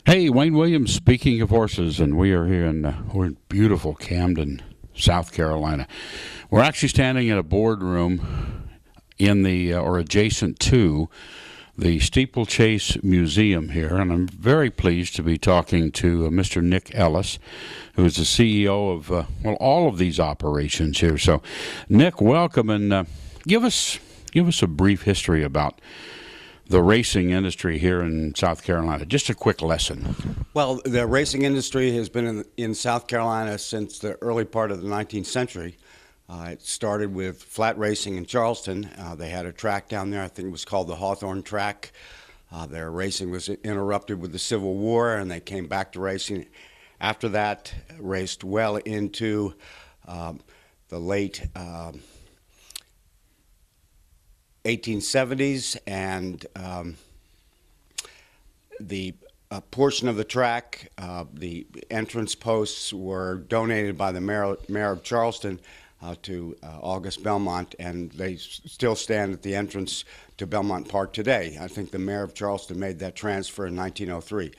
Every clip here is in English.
Hey, Wayne Williams, speaking of horses, and we are here we're in beautiful Camden, South Carolina. We're actually standing in a boardroom in the or adjacent to the Steeplechase Museum here, and I'm very pleased to be talking to Mr. Nick Ellis, who is the CEO of all of these operations here. So, Nick, welcome, and give us a brief history about the racing industry here in South Carolina. Just a quick lesson. Well, the racing industry has been in South Carolina since the early part of the 19th century. It started with flat racing in Charleston. They had a track down there, I think it was called the Hawthorne Track. Their racing was interrupted with the Civil War, and they came back to racing. After that, raced well into the late 1870s, and the portion of the track, the entrance posts were donated by the mayor of Charleston to August Belmont, and they still stand at the entrance to Belmont Park today. I think the mayor of Charleston made that transfer in 1903.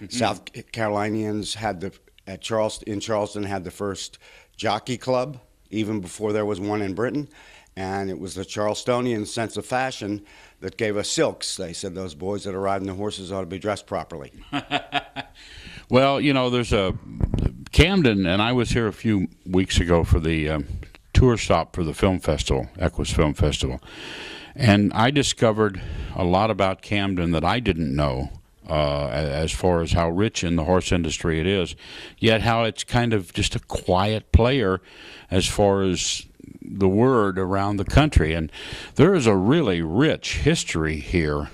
South Carolinians had in Charleston had the first jockey club, even before there was one in Britain. And it was the Charlestonian sense of fashion that gave us silks. They said those boys that are riding the horses ought to be dressed properly. Well, there's a Camden, and I was here a few weeks ago for the tour stop for the film festival, Equus Film Festival. And I discovered a lot about Camden that I didn't know, as far as how rich in the horse industry it is, yet how it's kind of just a quiet player as far as the word around the country. And there is a really rich history here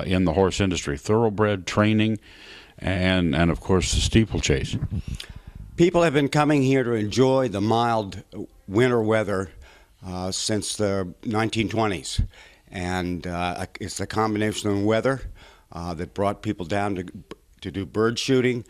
in the horse industry, thoroughbred training, and of course the steeplechase. People have been coming here to enjoy the mild winter weather since the 1920s, and it's the combination of weather that brought people down to do bird shooting,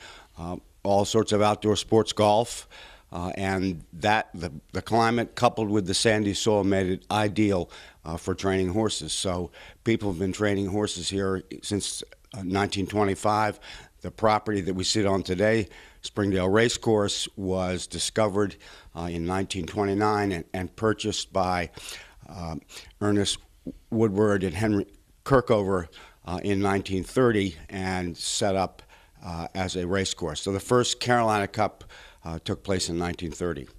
all sorts of outdoor sports, golf. And the climate coupled with the sandy soil made it ideal for training horses. So people have been training horses here since 1925. The property that we sit on today, Springdale Racecourse, was discovered in 1929 and purchased by Ernest Woodward and Henry Kirkover in 1930 and set up as a racecourse. So the first Carolina Cup took place in 1930.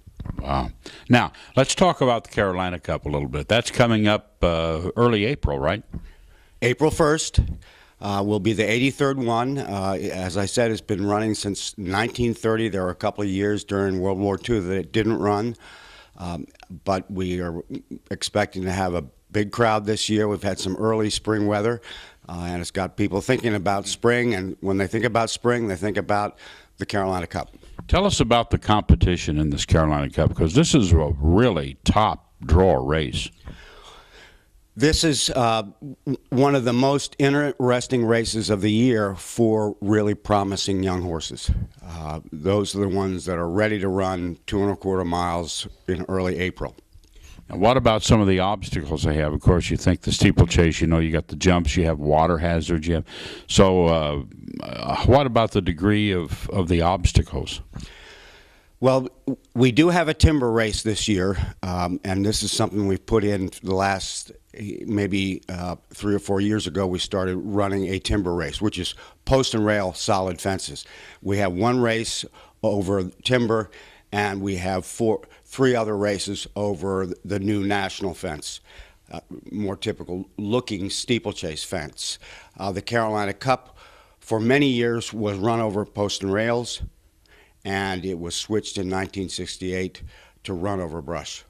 Wow. Now, let's talk about the Carolina Cup a little bit. That's coming up early April, right? April 1st will be the 83rd one. As I said, it's been running since 1930. There were a couple of years during World War II that it didn't run, but we are expecting to have a big crowd this year. We've had some early spring weather, and it's got people thinking about spring, and when they think about spring, they think about the Carolina Cup. Tell us about the competition in this Carolina Cup, because this is a really top draw race. This is one of the most interesting races of the year for really promising young horses. Those are the ones that are ready to run 2¼ miles in early April. And what about some of the obstacles they have? Of course, you think the steeplechase, you got the jumps, you have water hazards, so what about the degree of the obstacles? Well, we do have a timber race this year, and this is something we've put in the last maybe 3 or 4 years ago. We started running a timber race, which is post and rail solid fences. We have one race over timber, and we have 3 other races over the new national fence, more typical looking steeplechase fence. The Carolina Cup for many years was run over post and rails, and it was switched in 1968 to run over brush.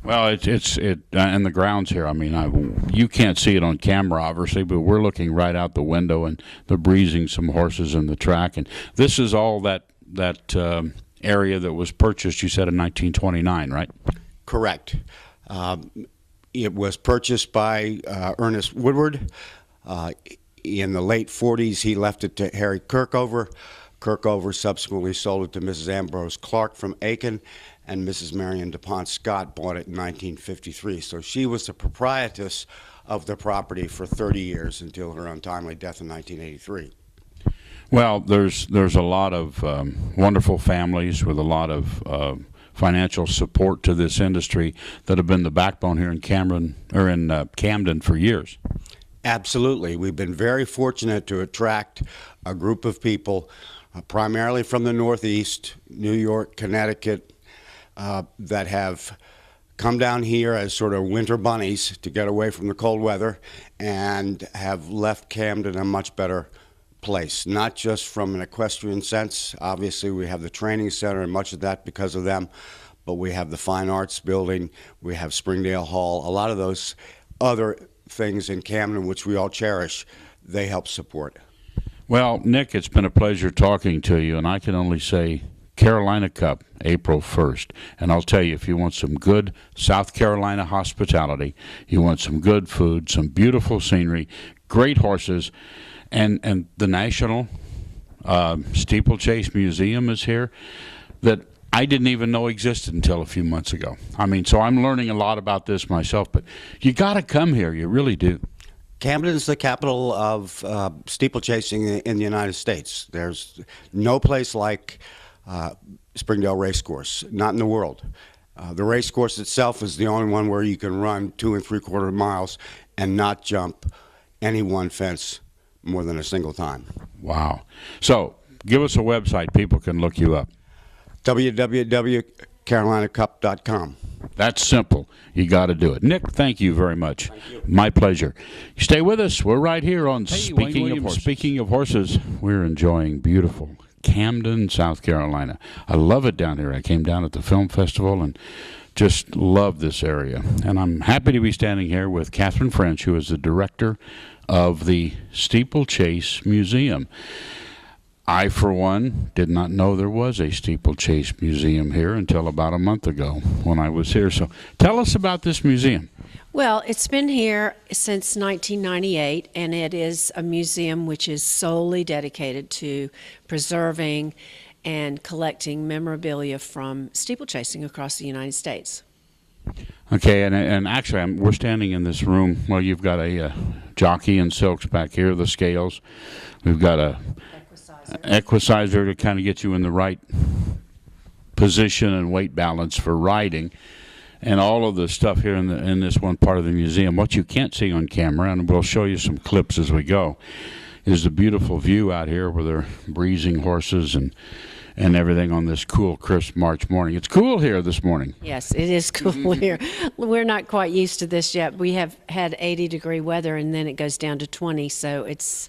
Well, it's and the grounds here. I mean, you can't see it on camera, obviously, but we're looking right out the window, and they're breezing some horses in the track. And this is all that area that was purchased. You said in 1929, right? Correct. It was purchased by Ernest Woodward. In the late 40s, he left it to Harry Kirkover. Kirkover subsequently sold it to Mrs. Ambrose Clark from Aiken, and Mrs. Marion DuPont Scott bought it in 1953. So she was the proprietress of the property for 30 years until her untimely death in 1983. Well, there's a lot of wonderful families with a lot of financial support to this industry that have been the backbone here in Camden for years. Absolutely. We've been very fortunate to attract a group of people, primarily from the Northeast, New York, Connecticut, that have come down here as sort of winter bunnies to get away from the cold weather and have left Camden a much better place, not just from an equestrian sense. Obviously, we have the training center and much of that because of them, but we have the Fine Arts Building, we have Springdale Hall, a lot of those other things in Camden which we all cherish, they help support. Well, Nick, it's been a pleasure talking to you, and I can only say Carolina Cup, April 1st. And I'll tell you, if you want some good South Carolina hospitality, you want some good food, some beautiful scenery, great horses, and the National Steeplechase Museum is here that I didn't even know existed until a few months ago. I mean, so I'm learning a lot about this myself, but you got to come here. You really do. Camden is the capital of steeplechasing in the United States. There's no place like Springdale Racecourse, not in the world. The racecourse itself is the only one where you can run 2 3/4 miles and not jump any one fence more than a single time. Wow. So give us a website. People can look you up. www.carolinacup.com. That's simple. You got to do it. Nick, thank you very much. Thank you. My pleasure. Stay with us. We're right here on Speaking Speaking of Horses. We're enjoying beautiful Camden, South Carolina. I love it down here. I came down at the film festival and just love this area. And I'm happy to be standing here with Catherine French, who is the director of the Steeplechase Museum. I, for one, did not know there was a steeplechase museum here until about a month ago when I was here. So tell us about this museum. Well, it's been here since 1998, and it is a museum which is solely dedicated to preserving and collecting memorabilia from steeplechasing across the United States. Okay, and actually, we're standing in this room. Well, you've got a jockey and silks back here, the scales. We've got a equicizer to kind of get you in the right position and weight balance for riding, and all of the stuff here in this one part of the museum. What you can't see on camera, and we'll show you some clips as we go, is the beautiful view out here where they're breezing horses and everything on this cool, crisp March morning. It's cool here this morning. Yes, it is cool here. We're not quite used to this yet. We have had 80-degree weather, and then it goes down to 20, so it's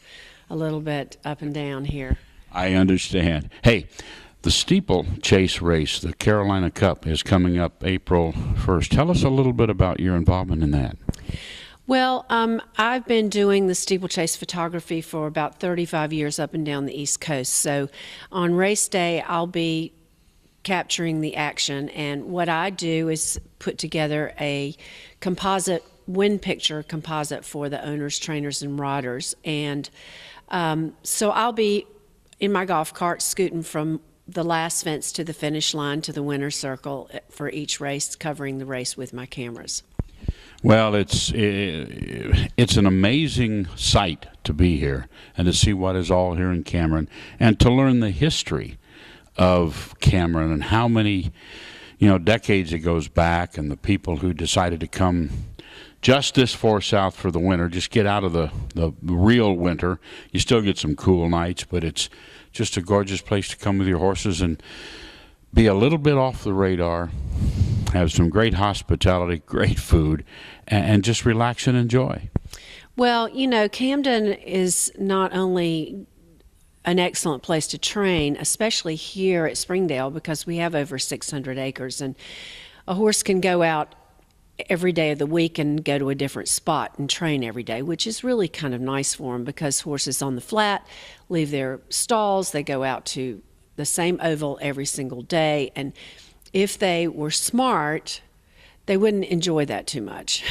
a little bit up and down here. I understand. Hey, the steeplechase race, the Carolina Cup, is coming up April 1st. Tell us a little bit about your involvement in that. Well, I've been doing the steeplechase photography for about 35 years up and down the East Coast. So on race day, I'll be capturing the action. And what I do is put together a composite wind picture composite for the owners, trainers, and riders. And so I'll be in my golf cart scooting from the last fence to the finish line to the winner's circle for each race, covering the race with my cameras. Well, it's an amazing sight to be here and to see what is all here in Cameron and to learn the history of Cameron and how many, decades it goes back, and the people who decided to come just this far south for the winter, just get out of the real winter. You still get some cool nights, but it's just a gorgeous place to come with your horses and be a little bit off the radar, have some great hospitality, great food, and just relax and enjoy. Well, Camden is not only an excellent place to train, especially here at Springdale, because we have over 600 acres, and a horse can go out every day of the week and go to a different spot and train every day, which is really kind of nice for them, because horses on the flat leave their stalls, they go out to the same oval every single day, and if they were smart, they wouldn't enjoy that too much.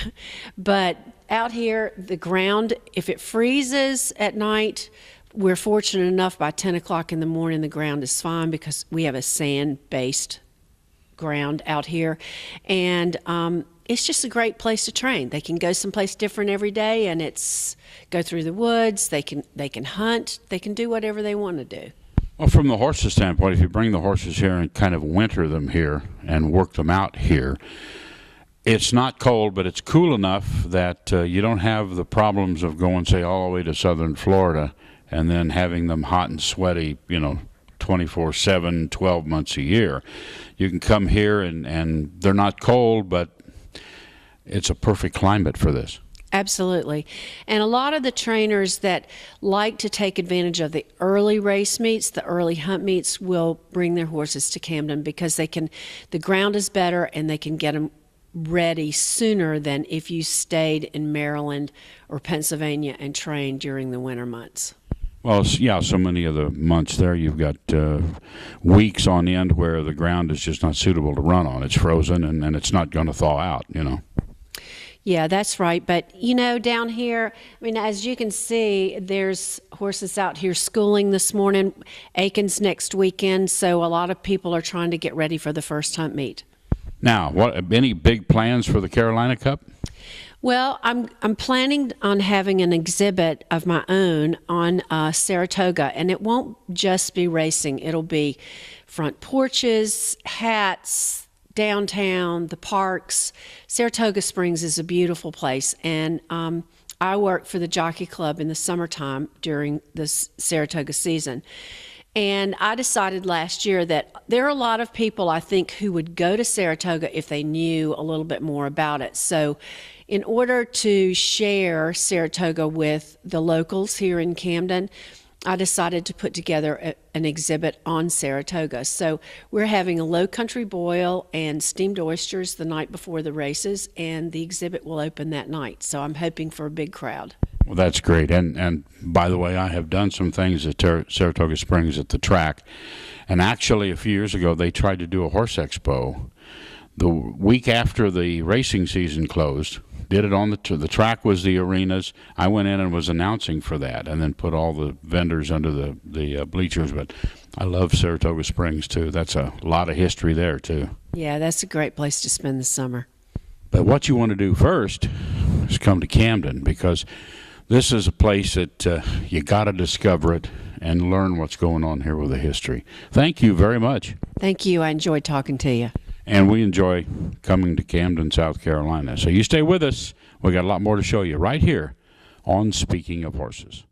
But out here, the ground, if it freezes at night, we're fortunate enough by 10 o'clock in the morning the ground is fine, because we have a sand-based ground out here. And it's just a great place to train. They can go someplace different every day, and it's go through the woods. They can hunt. They can do whatever they want to do. Well, from the horses' standpoint, if you bring the horses here and kind of winter them here and work them out here, it's not cold, but it's cool enough that you don't have the problems of going, say, all the way to southern Florida and then having them hot and sweaty, 24/7, 12 months a year. You can come here and they're not cold, but it's a perfect climate for this. Absolutely. And a lot of the trainers that like to take advantage of the early race meets, the early hunt meets, will bring their horses to Camden because the ground is better and they can get them ready sooner than if you stayed in Maryland or Pennsylvania and trained during the winter months. Well, yeah, so many of the months there, you've got weeks on end where the ground is just not suitable to run on. It's frozen and it's not going to thaw out, Yeah, that's right. But, down here, as you can see, there's horses out here schooling this morning. Aiken's next weekend, so a lot of people are trying to get ready for the first hunt meet. Now, any big plans for the Carolina Cup? Well, I'm planning on having an exhibit of my own on Saratoga, and it won't just be racing. It'll be front porches, hats, downtown, the parks. Saratoga Springs is a beautiful place, and I work for the Jockey Club in the summertime during the Saratoga season. And I decided last year that there are a lot of people, I think, who would go to Saratoga if they knew a little bit more about it. So in order to share Saratoga with the locals here in Camden, I decided to put together an exhibit on Saratoga. So we're having a low country boil and steamed oysters the night before the races, and the exhibit will open that night. So I'm hoping for a big crowd. Well, that's great. And by the way, I have done some things at Saratoga Springs at the track. And actually, a few years ago, they tried to do a horse expo. The week after the racing season closed, did it on the track was the arenas. I went in and was announcing for that and then put all the vendors under the bleachers. But I love Saratoga Springs, too. That's a lot of history there, too. Yeah, that's a great place to spend the summer. But what you want to do first is come to Camden, because this is a place that you got to discover it and learn what's going on here with the history. Thank you very much. Thank you. I enjoyed talking to you. And we enjoy coming to Camden, South Carolina. So you stay with us. We got a lot more to show you right here on Speaking of Horses.